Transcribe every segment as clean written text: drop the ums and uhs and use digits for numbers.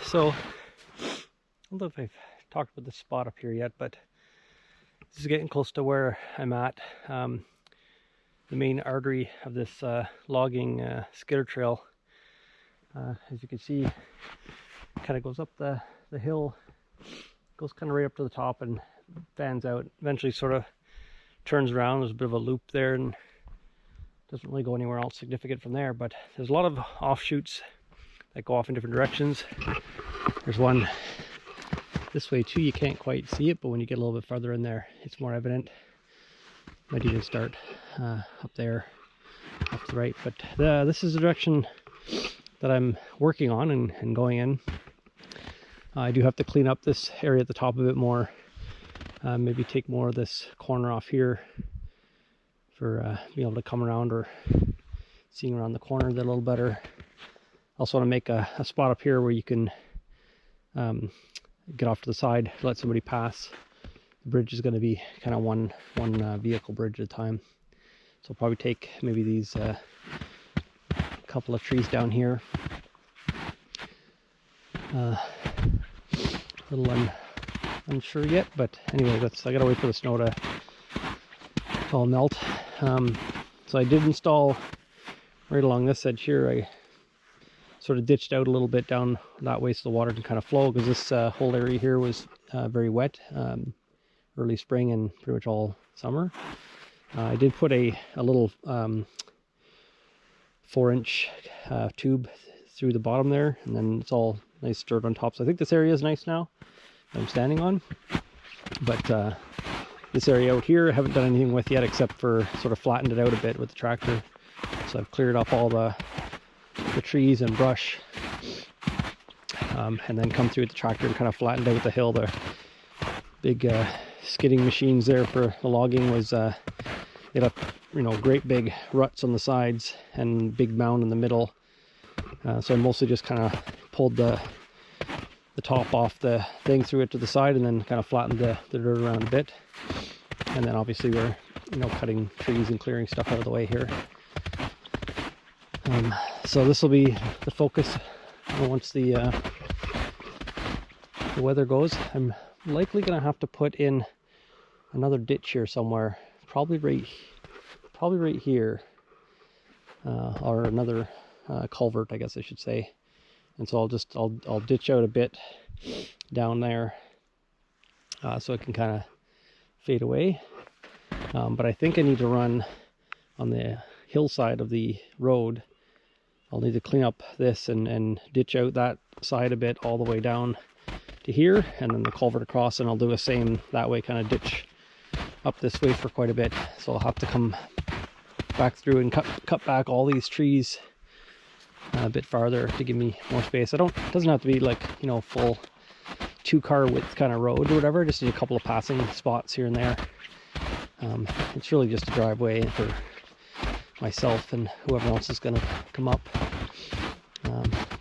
So, I don't know if I've talked about this spot up here yet, but this is getting close to where I'm at. The main artery of this logging skidder trail, as you can see, kind of goes up the hill, goes kind of right up to the top and fans out. Eventually sort of turns around. There's a bit of a loop there and doesn't really go anywhere else significant from there, but there's a lot of offshoots that go off in different directions. There's one this way too. You can't quite see it, but when you get a little bit farther in there, it's more evident. Might even start up there, up to the right. But this is the direction that I'm working on and going in. I do have to clean up this area at the top a bit more. Maybe take more of this corner off here for being able to come around or seeing around the corner a little better. Also want to make a spot up here where you can get off to the side, let somebody pass. The bridge is going to be kind of one vehicle bridge at a time. So I'll probably take maybe these couple of trees down here. Little unsure yet, but anyway, I gotta wait for the snow to all melt. So I did install right along this edge here. I sort of ditched out a little bit down that way so the water can kind of flow, because this whole area here was very wet early spring and pretty much all summer. I did put a little 4-inch tube through the bottom there, and then it's all nice dirt on top. So I think this area is nice now that I'm standing on. But this area out here I haven't done anything with yet, except for sort of flattened it out a bit with the tractor. So I've cleared up all the trees and brush, and then come through with the tractor and kind of flattened out the hill. The big skidding machines there for the logging was they left, great big ruts on the sides and big mound in the middle. So I mostly just kind of pulled the top off the thing, threw it to the side, and then kind of flattened the dirt around a bit. And then obviously we're cutting trees and clearing stuff out of the way here. So this will be the focus once the weather goes. I'm likely gonna have to put in another ditch here somewhere, probably right here, or another culvert, I guess I should say. And so I'll ditch out a bit down there, so it can kind of fade away. But I think I need to run on the hillside of the road. I'll need to clean up this and ditch out that side a bit all the way down to here, and then the culvert across, and I'll do the same that way, kind of ditch up this way for quite a bit. So I'll have to come back through and cut back all these trees a bit farther to give me more space. It doesn't have to be like, full 2-car width kind of road or whatever. Just need a couple of passing spots here and there. It's really just a driveway for myself and whoever else is going to come up.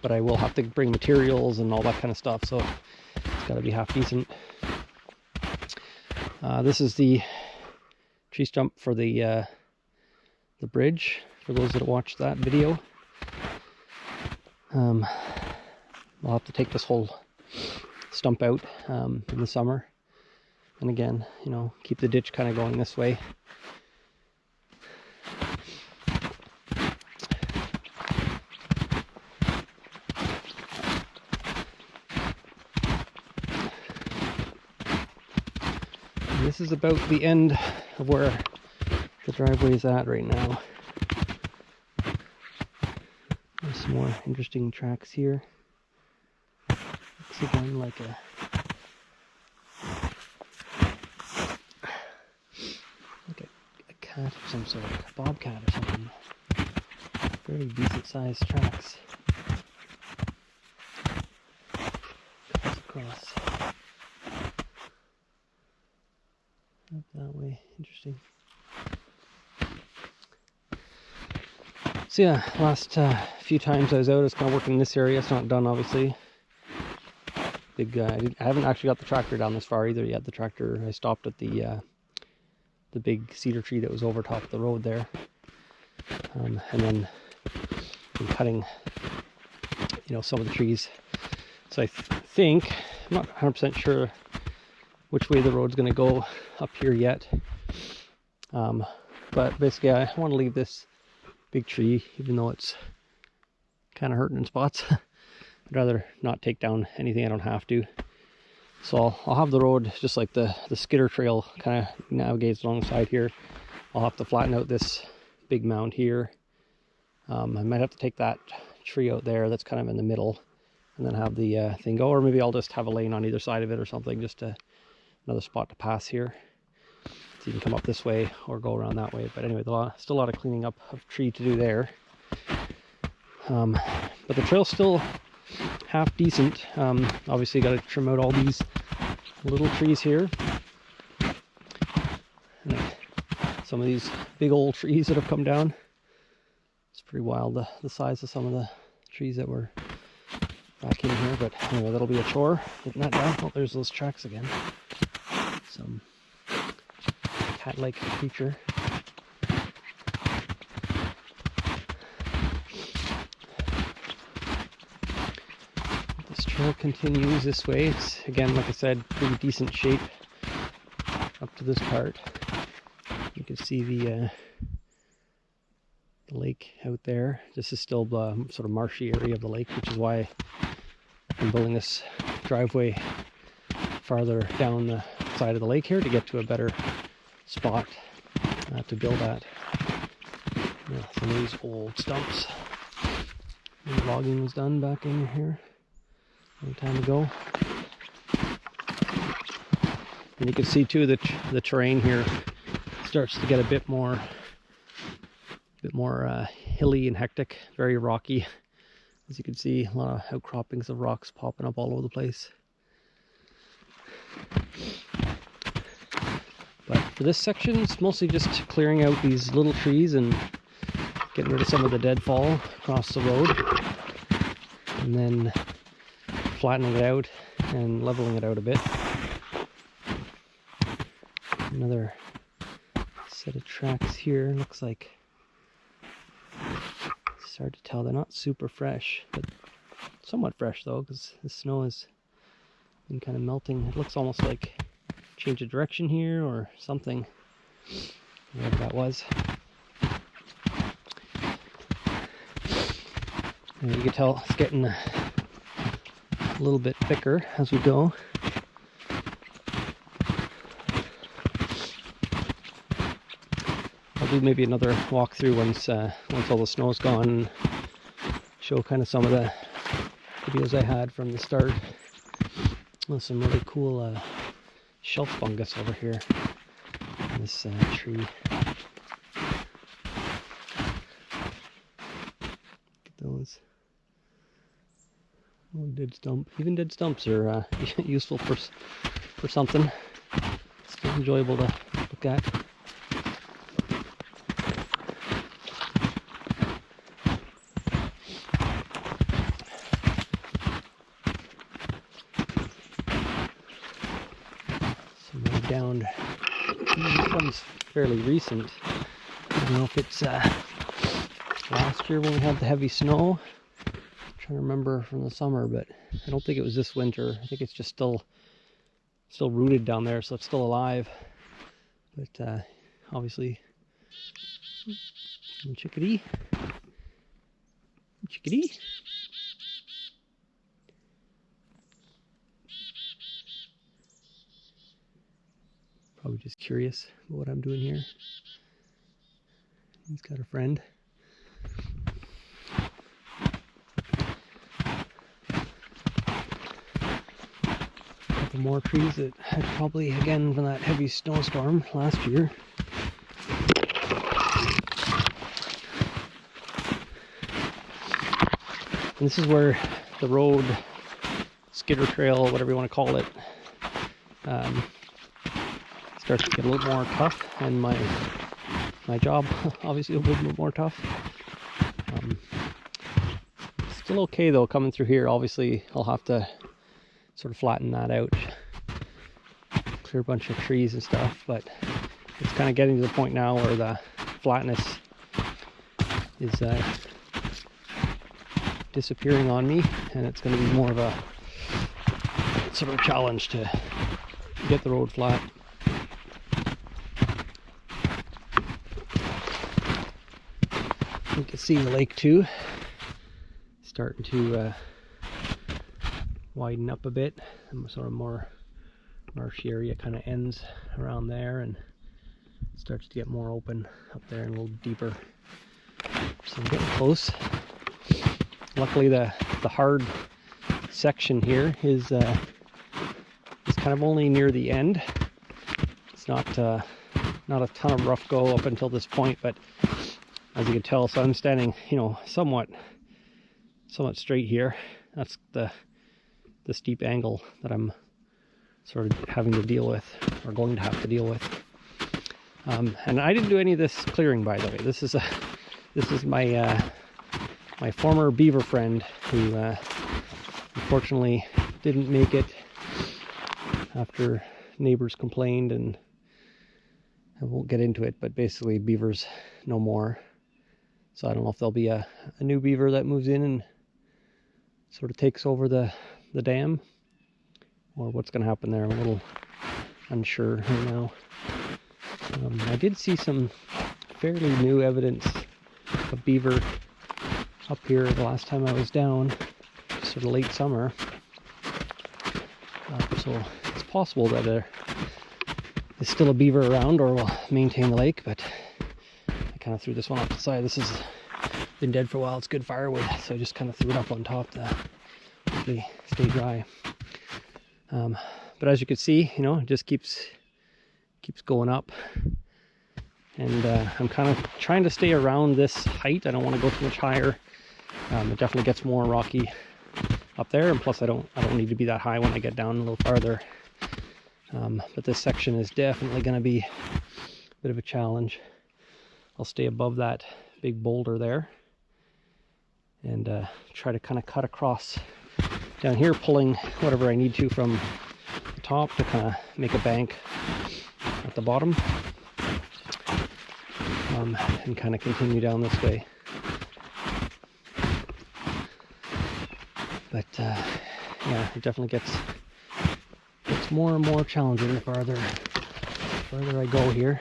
But I will have to bring materials and all that kind of stuff, so it's got to be half decent. This is the tree stump for the bridge, for those that watched that video. I'll have to take this whole stump out in the summer, and again, keep the ditch kind of going this way. And this is about the end of where the driveway is at right now. There's some more interesting tracks here. Looks again like a cat of some sort, a bobcat or something. Very decent sized tracks. Cuts across. Up that way. Interesting. So yeah, last few times I was out, I was kind of working in this area. It's not done, obviously. I haven't actually got the tractor down this far either yet. The tractor, I stopped at the big cedar tree that was over top of the road there, and then been cutting, some of the trees So I think, I'm not 100% sure which way the road's going to go up here yet. But basically I want to leave this big tree, even though it's kind of hurting in spots. I'd rather not take down anything I don't have to. So I'll have the road just like the skidder trail kind of navigates alongside here. I'll have to flatten out this big mound here. I might have to take that tree out there that's kind of in the middle and then have the thing go, or maybe I'll just have a lane on either side of it or something, just another spot to pass here. So you can come up this way or go around that way. But anyway, still a lot of cleaning up of tree to do there. But the trail's still half decent. Obviously got to trim out all these little trees here. And some of these big old trees that have come down. It's pretty wild, the size of some of the trees that were back in here. But anyway, that'll be a chore getting that down. Oh, there's those tracks again. Some cat-like creature. This trail continues this way. It's, again, like I said, pretty decent shape up to this part. You can see the lake out there. This is still the sort of marshy area of the lake, which is why I'm building this driveway farther down the side of the lake here to get to a better spot to build at. Yeah, some of these old stumps. The logging was done back in here a long time ago. And you can see too that the terrain here starts to get a bit more hilly and hectic, very rocky. As you can see, a lot of outcroppings of rocks popping up all over the place. But for this section, it's mostly just clearing out these little trees and getting rid of some of the deadfall across the road, and then flattening it out and leveling it out a bit. Another set of tracks here. Looks like, it's hard to tell, they're not super fresh, but somewhat fresh though, because the snow has been kind of melting. It looks almost like change of direction here or something, whatever that was. And you can tell it's getting a little bit thicker as we go. I'll do maybe another walkthrough once all the snow's gone and show kind of some of the videos I had from the start. There's some really cool shelf fungus over here in this tree. Look at those. Oh, dead stump. Even dead stumps are useful for something. Still enjoyable to look at. Down. This one's fairly recent. I don't know if it's last year when we had the heavy snow. I'm trying to remember from the summer, but I don't think it was this winter. I think it's just still rooted down there, so it's still alive. But obviously, chickadee. Probably just curious about what I'm doing here. He's got a friend. A couple more trees that had probably, again, from that heavy snowstorm last year. And this is where the road, skidder trail, whatever you want to call it, starts to get a little more tough, and my job obviously a little bit more tough. Still okay though coming through here. Obviously I'll have to sort of flatten that out, clear a bunch of trees and stuff, but it's kind of getting to the point now where the flatness is disappearing on me, and it's going to be more of a sort of a challenge to get the road flat. You can see the lake too, starting to widen up a bit. Sort of more marshy area kind of ends around there and starts to get more open up there and a little deeper. So I'm getting close. Luckily the hard section here is kind of only near the end. It's not a ton of rough go up until this point, but as you can tell, so I'm standing, you know, somewhat straight here. That's the steep angle that I'm sort of having to deal with, or going to have to deal with. And I didn't do any of this clearing, by the way. This is my my former beaver friend who unfortunately didn't make it after neighbors complained, and I won't get into it, but basically beavers no more. So I don't know if there'll be a new beaver that moves in and sort of takes over the dam, or what's going to happen there. I'm a little unsure right now. I did see some fairly new evidence of beaver up here the last time I was down, sort of late summer. So it's possible that there is still a beaver around or will maintain the lake, but I kind of threw this one off the side. This has been dead for a while. It's good firewood, so I just kind of threw it up on top to hopefully stay dry. But as you can see, you know, it just keeps going up, and I'm kind of trying to stay around this height. I don't want to go too much higher. It definitely gets more rocky up there, and plus I don't need to be that high when I get down a little farther. But this section is definitely going to be a bit of a challenge. I'll stay above that big boulder there and try to kind of cut across down here, pulling whatever I need to from the top to kind of make a bank at the bottom, and kind of continue down this way. But yeah, it definitely gets more and more challenging the farther I go here.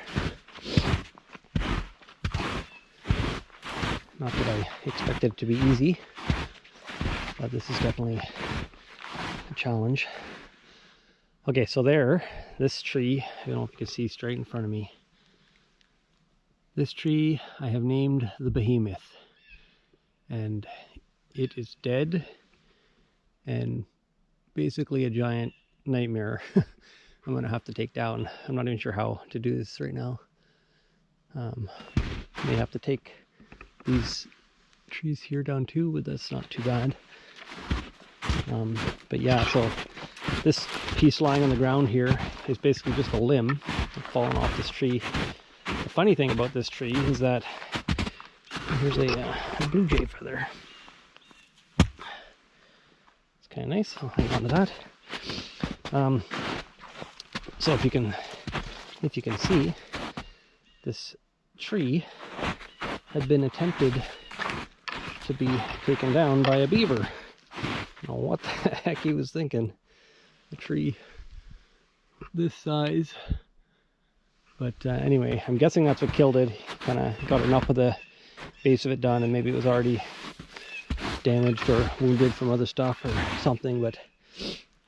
Not that I expect it to be easy, but this is definitely a challenge. Okay, so this tree, I don't know if you can see straight in front of me. This tree I have named the Behemoth, and it is dead and basically a giant nightmare. I'm gonna have to take down. I'm not even sure how to do this right now. May have to take these trees here down too, but that's not too bad. But yeah, so this piece lying on the ground here is basically just a limb fallen off this tree. The funny thing about this tree is that here's a blue jay feather. It's kind of nice. I'll hang on to that. So if you can see, this tree had been attempted to be taken down by a beaver. I don't know what the heck he was thinking. A tree this size. But anyway, I'm guessing that's what killed it. Kind of got enough of the base of it done, and maybe it was already damaged or wounded from other stuff or something. But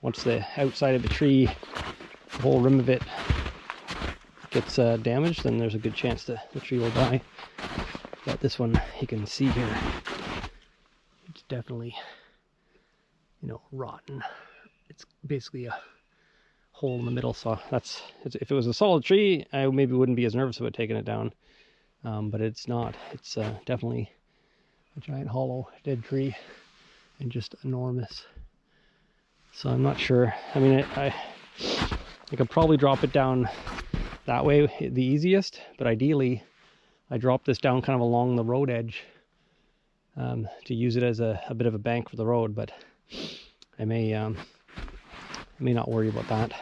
once the outside of the tree, the whole rim of it gets damaged, then there's a good chance that the tree will die. But this one, you can see here, it's definitely, you know, rotten. It's basically a hole in the middle, so if it was a solid tree, I maybe wouldn't be as nervous about taking it down, but it's not. It's definitely a giant hollow dead tree and just enormous. So I'm not sure. I mean, I could probably drop it down that way the easiest, but ideally I drop this down kind of along the road edge to use it as a bit of a bank for the road, but I may not worry about that.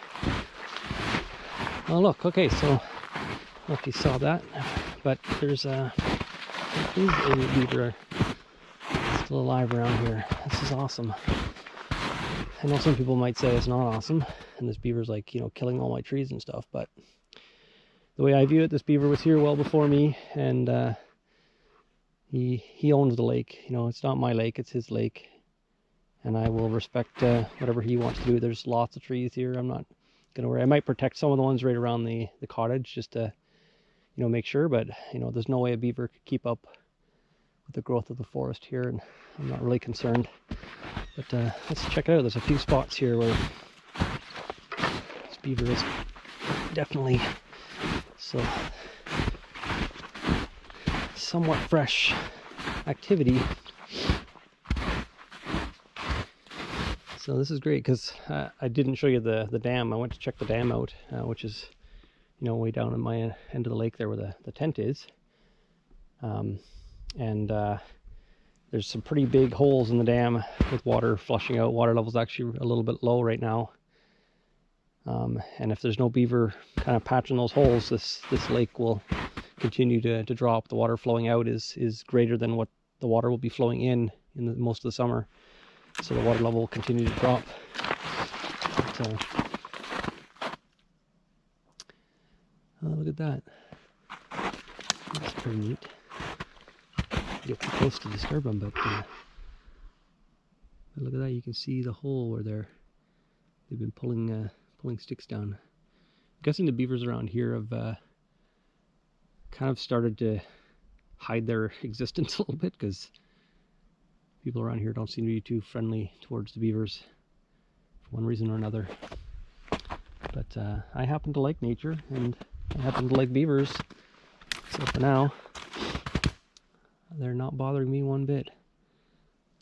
Oh look, okay, so I don't know if you saw that, but there's a beaver still alive around here. This is awesome. I know some people might say it's not awesome, and this beaver's like, you know, killing all my trees and stuff, but the way I view it, this beaver was here well before me, and he owns the lake. You know, it's not my lake, it's his lake, and I will respect whatever he wants to do. There's lots of trees here. I'm not gonna worry. I might protect some of the ones right around the cottage just to, you know, make sure, but you know, there's no way a beaver could keep up with the growth of the forest here, and I'm not really concerned. But let's check it out. There's a few spots here where this beaver is definitely somewhat fresh activity. So this is great because I didn't show you the dam. I went to check the dam out, which is, you know, way down in my end of the lake there where the tent is. There's some pretty big holes in the dam with water flushing out. Water level's actually a little bit low right now. And if there's no beaver kind of patching those holes, this lake will continue to drop. The water flowing out is greater than what the water will be flowing in most of the summer. So the water level will continue to drop. But, look at that. That's pretty neat. Get too close to disturb them, but look at that. You can see the hole where they've been pulling sticks down. I'm guessing the beavers around here have kind of started to hide their existence a little bit because people around here don't seem to be too friendly towards the beavers for one reason or another. But I happen to like nature, and I happen to like beavers, so for now they're not bothering me one bit.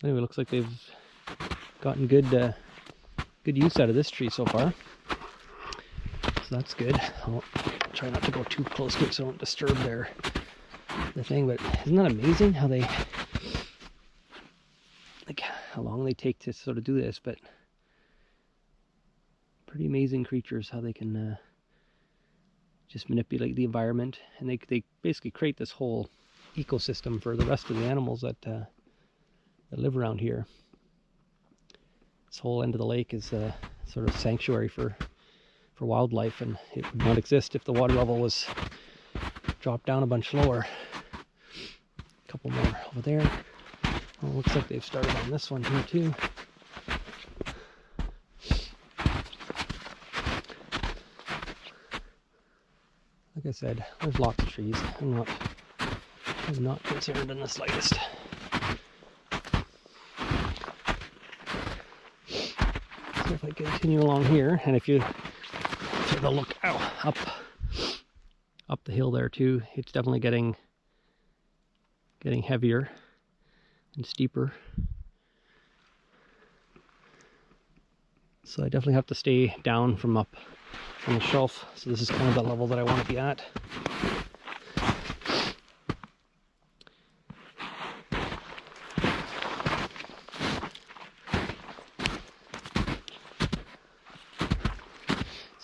Anyway, looks like they've gotten good use out of this tree so far, so that's good. I'll try not to go too close to it so I don't disturb the thing. But isn't that amazing how how long they take to sort of do this? But pretty amazing creatures, how they can just manipulate the environment, and they basically create this whole ecosystem for the rest of the animals that live around here. This whole end of the lake is a sort of sanctuary for wildlife, and it would not exist if the water level was dropped down a bunch lower. A couple more over there. Well, looks like they've started on this one here too. Like I said, there's lots of trees. I'm not concerned in the slightest. So if I continue along here, and if you sort of look up the hill there too, it's definitely getting heavier and steeper. So I definitely have to stay down from up on the shelf. So this is kind of the level that I want to be at.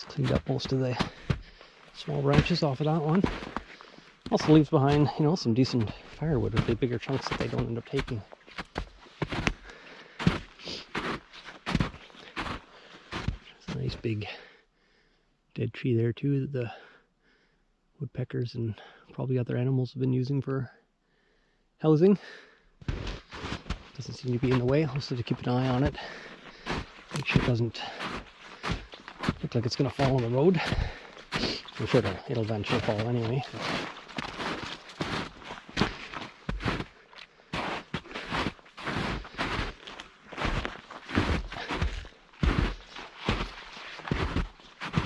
Cleaned up most of the small branches off of that one. Also leaves behind, you know, some decent firewood with the bigger chunks that they don't end up taking. There's a nice big dead tree there too that the woodpeckers and probably other animals have been using for housing. Doesn't seem to be in the way. I'll also have to keep an eye on it. Make sure it doesn't look like it's going to fall on the road. I'm sure it'll eventually fall anyway.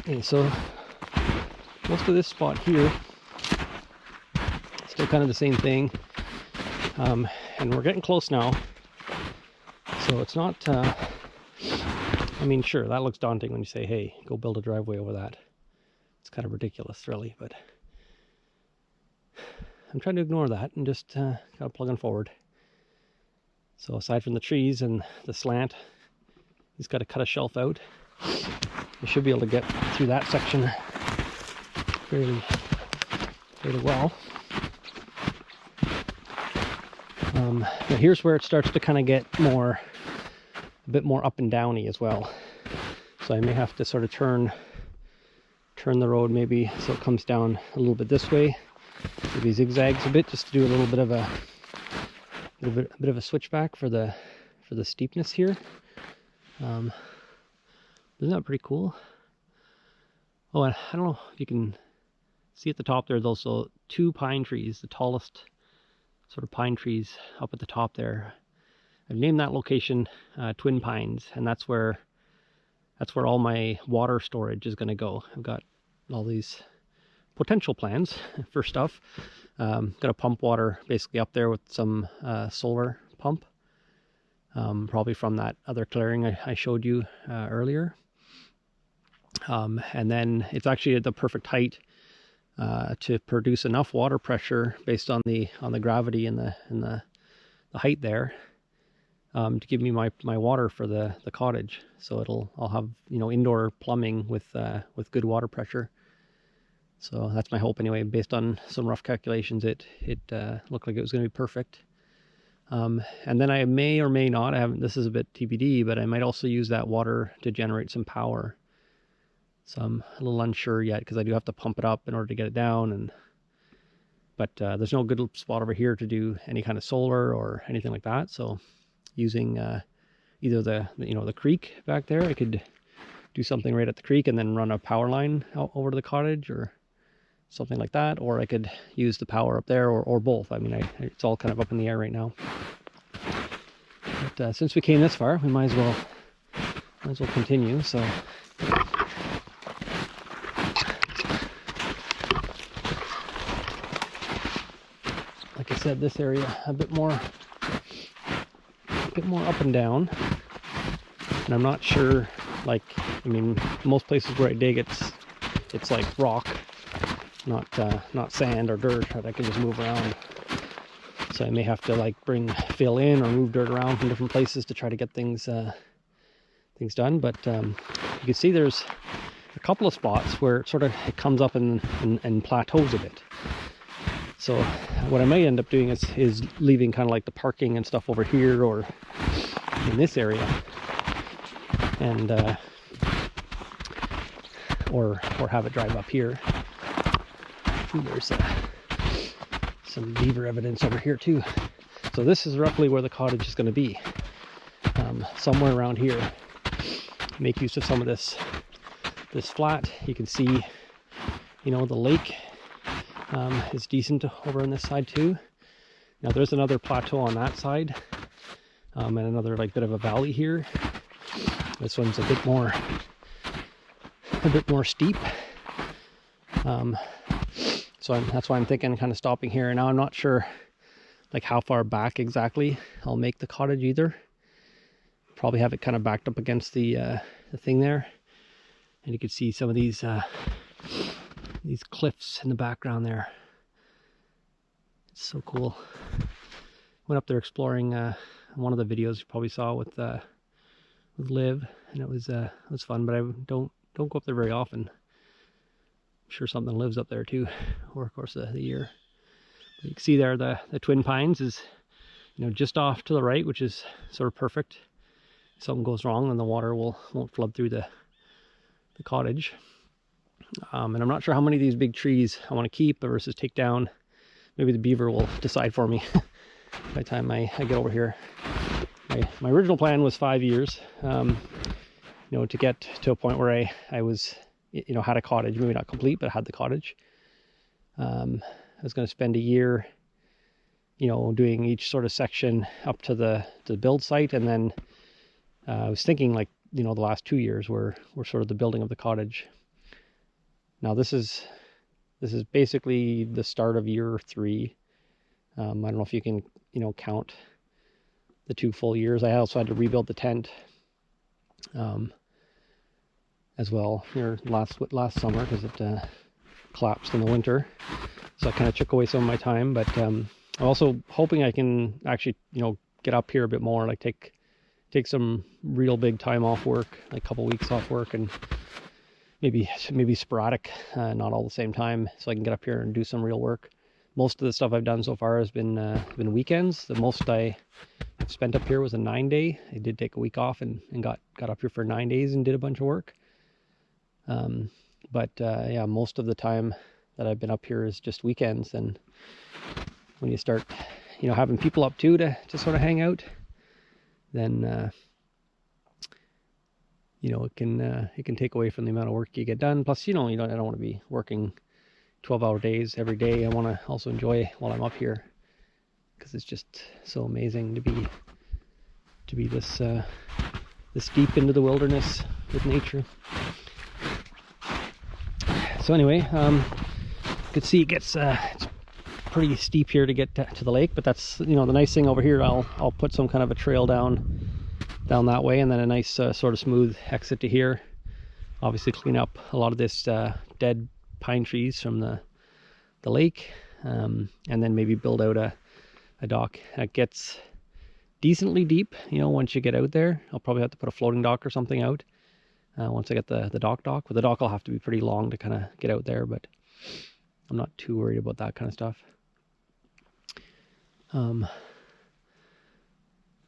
Okay, so most of this spot here, still kind of the same thing, and we're getting close now. So it's not. I mean, sure, that looks daunting when you say, hey, go build a driveway over that. It's kind of ridiculous, really, but I'm trying to ignore that and just kind of plugging forward. So aside from the trees and the slant, he's got to cut a shelf out. We should be able to get through that section fairly well. But here's where it starts to kind of get more bit more up and downy as well. So I may have to sort of turn the road maybe so it comes down a little bit this way, maybe zigzags a bit, just to do a little bit of a switchback for the steepness here. Isn't that pretty cool? Oh, and I don't know if you can see at the top there's also 2 pine trees, the tallest sort of pine trees up at the top there. I've named that location Twin Pines, and that's where all my water storage is going to go. I've got all these potential plans for stuff. Going to pump water basically up there with some solar pump, probably from that other clearing I showed you earlier. And then it's actually at the perfect height to produce enough water pressure based on the gravity and the height there, to give me my water for the cottage. So I'll have, you know, indoor plumbing with good water pressure. So that's my hope anyway. Based on some rough calculations, it looked like it was going to be perfect. And then I may or may not, this is a bit TBD, but I might also use that water to generate some power. So I'm a little unsure yet, because I do have to pump it up in order to get it down. But there's no good spot over here to do any kind of solar or anything like that. So using either the creek back there, I could do something right at the creek and then run a power line out over to the cottage or something like that, or I could use the power up there, or both. I mean, it's all kind of up in the air right now. But since we came this far, we might as well continue. So like I said, this area a bit more up and down, and I'm not sure, like, I mean, most places where I dig, it's like rock, not sand or dirt that I can just move around. So I may have to like fill in or move dirt around from different places to try to get things done. But you can see there's a couple of spots where it comes up and plateaus a bit. So what I may end up doing is leaving kind of like the parking and stuff over here or in this area, and or have it drive up here. Ooh, there's some beaver evidence over here too. So this is roughly where the cottage is going to be, somewhere around here. Make use of some of this flat. You can see, you know, the lake is decent over on this side too. Now there's another plateau on that side, and another like bit of a valley here. This one's a bit more steep. So that's why I'm thinking kind of stopping here. Now I'm not sure like how far back exactly I'll make the cottage either. Probably have it kind of backed up against the thing there, and you can see some of these cliffs in the background there. It's so cool. Went up there exploring one of the videos you probably saw with Liv, and it was fun. But I don't go up there very often. I'm sure something lives up there too over the course of the year. But you can see there the Twin Pines is, you know, just off to the right, which is sort of perfect. If something goes wrong, then the water won't flood through the cottage. And I'm not sure how many of these big trees I want to keep versus take down. Maybe the beaver will decide for me by the time I get over here. My original plan was 5 years, you know, to get to a point where I was, you know, had a cottage, maybe not complete, but had the cottage. I was going to spend a year, you know, doing each sort of section up to the build site, and then I was thinking, like, you know, the last 2 years were sort of the building of the cottage. Now this is basically the start of year 3. I don't know if you can, you know, count the 2 full years. I also had to rebuild the tent as well here last summer, because it collapsed in the winter. So I kind of took away some of my time, but I'm also hoping I can actually, you know, get up here a bit more, like take some real big time off work, like a couple weeks off work, and maybe sporadic, not all the same time, so I can get up here and do some real work. most of the stuff I've done so far has been weekends. The most I spent up here was a 9-day. I did take a week off and got up here for 9 days and did a bunch of work. But yeah, most of the time that I've been up here is just weekends. And when you start, having people up too to sort of hang out, then it can take away from the amount of work you get done. Plus, I don't want to be working 12-hour days every day. I want to also enjoy while I'm up here, because it's just so amazing to be this deep into the wilderness with nature. So anyway, you can see it's pretty steep here to get to the lake, but that's the nice thing over here. I'll put some kind of a trail down that way, and then a nice sort of smooth exit to here. Obviously clean up a lot of this dead pine trees from the lake, and then maybe build out a dock that gets decently deep. Once you get out there, I'll probably have to put a floating dock or something out once I get the dock. But the dock will have to be pretty long to kind of get out there, but I'm not too worried about that kind of stuff.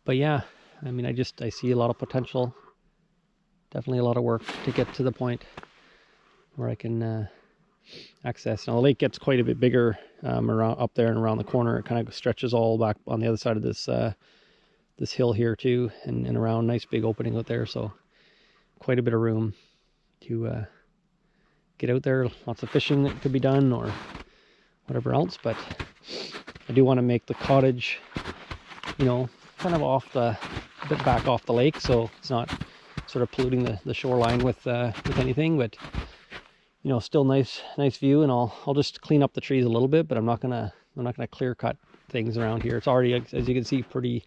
But yeah, I mean, I see a lot of potential, definitely a lot of work to get to the point where I can access. Now the lake gets quite a bit bigger around up there and around the corner. It kind of stretches all back on the other side of this hill here too, and around. Nice big opening out there, so quite a bit of room to get out there. Lots of fishing that could be done or whatever else, but I do want to make the cottage, kind of a bit back off the lake, so it's not sort of polluting the shoreline with anything, but still nice view. And I'll just clean up the trees a little bit, but I'm not gonna clear cut things around here. It's already, as you can see, pretty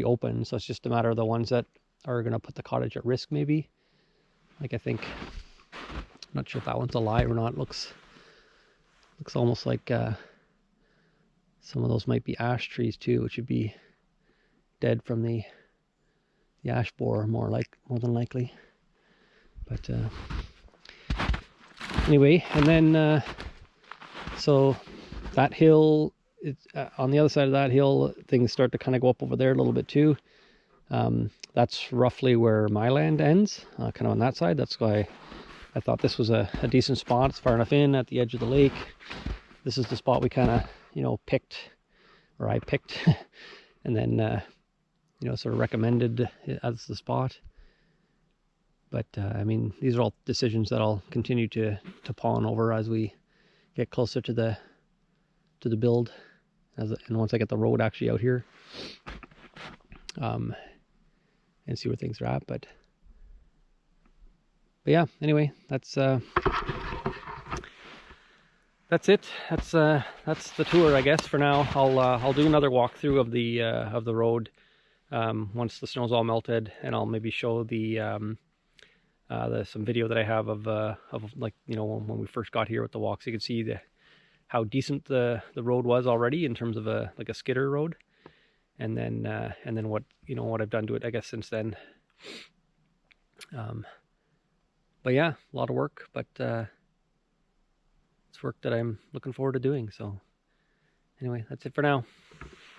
open, so it's just a matter of the ones that are gonna put the cottage at risk, maybe. Like, I think, I'm not sure if that one's alive or not. Looks almost like some of those might be ash trees too, which would be dead from the ash borer, more than likely. But anyway, and then so that hill, on the other side of that hill, things start to kind of go up over there a little bit too. That's roughly where my land ends, kind of on that side. That's why I thought this was a decent spot. It's far enough in at the edge of the lake. This is the spot we kind of picked, or I picked, and then sort of recommended as the spot. But I mean, these are all decisions that I'll continue to pawn over as we get closer to the build, and once I get the road actually out here, and see where things are at. But yeah, anyway, that's it. That's the tour, I guess, for now. I'll do another walkthrough of the road once the snow's all melted, and I'll maybe show some video that I have of like, when we first got here with the walk, so you can see how decent the road was already in terms of a skidder road, and then what I've done to it, I guess, since then. But yeah, a lot of work, but it's work that I'm looking forward to doing. So anyway, that's it for now.